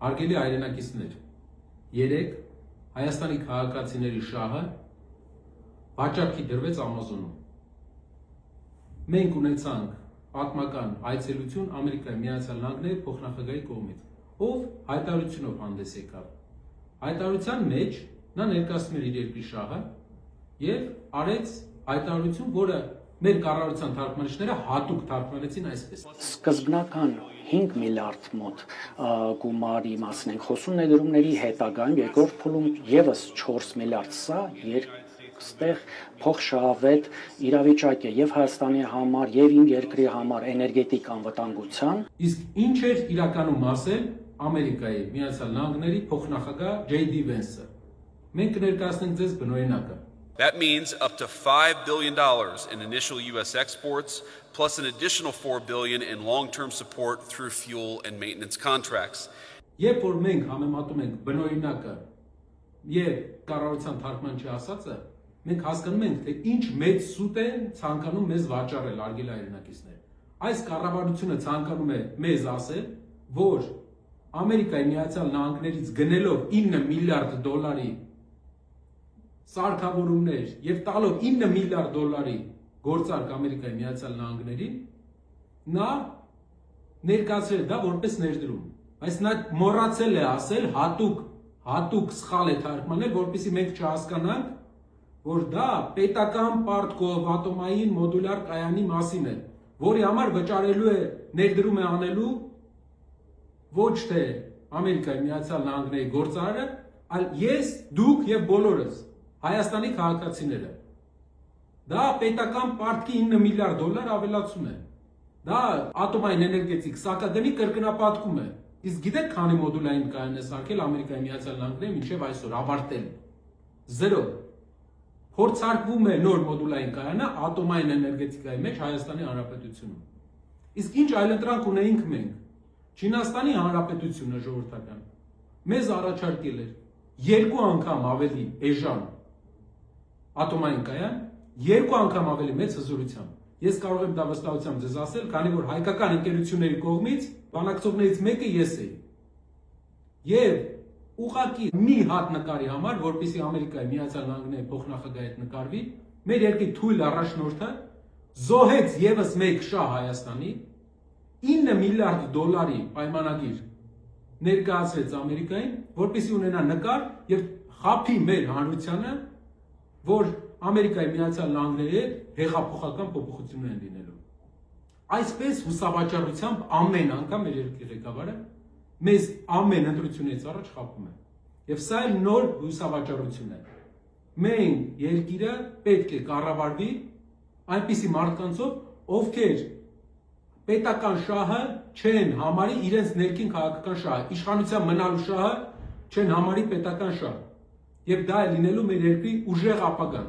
Հարգելի հայրենակիցներ, երեկ Հայաստանի քաղաքացիների շահը վաճառքի դրվեց Ամազոնում։ Մենք ունեցանք պատմական այցելություն Ամերիկայի Միացյալ Նահանգների փոխնախագահի կողմից, ով հայտարարությունով հանդես եկավ։ Հայտարարության մեջ նա ներկայացնում էր իր երկրի շահը եւ արեց հայտարարություն, որը մեր կառավարության թարգմանիչները հատուկ թարգմանեցին այսպես. Սկզբնական 5 միլիարդ մոտ գումարի մասին ենք խոսում ներդրումների հետագայում, երկրորդ փուլում եւս 4 միլիարդ, սա ստեղ փոխշահավետ իրավիճակ է եւ Հայաստանի համար եւ իմ երկրի համար էներգետիկ անվտանգության։ Իսկ ինչ էր իրականում ասել Ամերիկայի Միացյալ Նահանգների փոխնախագահ J.D. Vance-ը։ Մենք կներկայացնենք ձեզ բնօրինակը։ That means up to $5 billion in initial U.S. exports, plus an additional $4 billion in long-term support through fuel and maintenance contracts. Երբ որ մենք համեմատում ենք բնօրինակը եւ կառավարության թարգմանչի ասածը, մենք հասկանում ենք, թե ինչ մեծ սուտ են ցանկանում մեզ վաճառել արգել հայրենակիցներ։ Այս կառավարությունը ցանկանում է մեզ ասել, որ Ամերիկայի Միացյալ Նահանգներից գնելով 9 միլիարդ դոլարի սարքավորումներ եւ տալով 9 միլիարդ դոլարի գործարք Ամերիկայի Միացյալ Նահանգներին, նա ներկայացրել դա որպես ներդրում։ Բայց նա մոռացել է ասել հատուկ սխալ է թարգմանել, որպեսզի մենք չհասկանանք, որ դա պետական պարտքով ատոմային մոդուլյար կայանի մասին է, որի համար վճարելու է ներդրում է անելու ոչ թե Ամերիկայի Միացյալ Նահանգների գործարարը, այլ ես, դուք եւ բոլորս Հայաստանի քաղաքացիները։ Դա պետական պարտքի 9 միլիարդ դոլար ավելացում է։ Դա ատոմային էներգետիկ սակագնի կրկնապատկում է։ Իսկ գիտեք քանի մոդուլային կայան է սարքել Ամերիկայի Միացյալ Նահանգները մինչև այսօր ավարտել։ 0։ Փորձարկվում է նոր մոդուլային կայանը ատոմային էներգետիկայի մեջ Հայաստանի Հանրապետությունում։ Իսկ ինչ այլընտրանք ունեինք մենք։ Չինաստանի Հանրապետությունը ժողովրդական մեզ առաջարկել էր 2 անգամ ավելի էժան ատոմային կայան, 2 անգամ ավելի մեծ հզորությամբ։ Ես կարող եմ դա վստահությամբ ձեզ ասել, քանի որ հայկական ընկերությունների կողմից բանակցողներից մեկը ես էի։ Եվ ուղղակի մի հատ նկարի համար, որպեսզի Ամերիկայի Միացյալ Նահանգների փոխնախագահի հետ նկարվի, մեր երկրի թույլ առաջնորդը զոհեց եւս մեկ շահ Հայաստանի 9 միլիարդ դոլարի պայմանագիր ներկայացրեց Ամերիկային, որպեսզի ունենա նկար եւ խափի մեր հանրությանը, որ Ամերիկայի Միացյալ Նահանգների հետ հեղափոխական փոփոխություններ են լինելու։ Այսպես հուսավաճառությամբ ամեն անգամ մեր երկրի ղեկավարը մեզ ամեն ընտրությունից առաջ խափում է։ Եվ սա էլ նոր հուսավաճառություն է։ Մենք երկիրը պետք է կառավարվի այնպիսի մարդկանցով, ովքեր պետական շահը չեն համարի իրենց ներքին քաղաքական շահը, իշխանության մնալու շահը չեն համարի պետական շահ։ Եվ դա է լինելու մեր երկրի ուժեղ ապագան։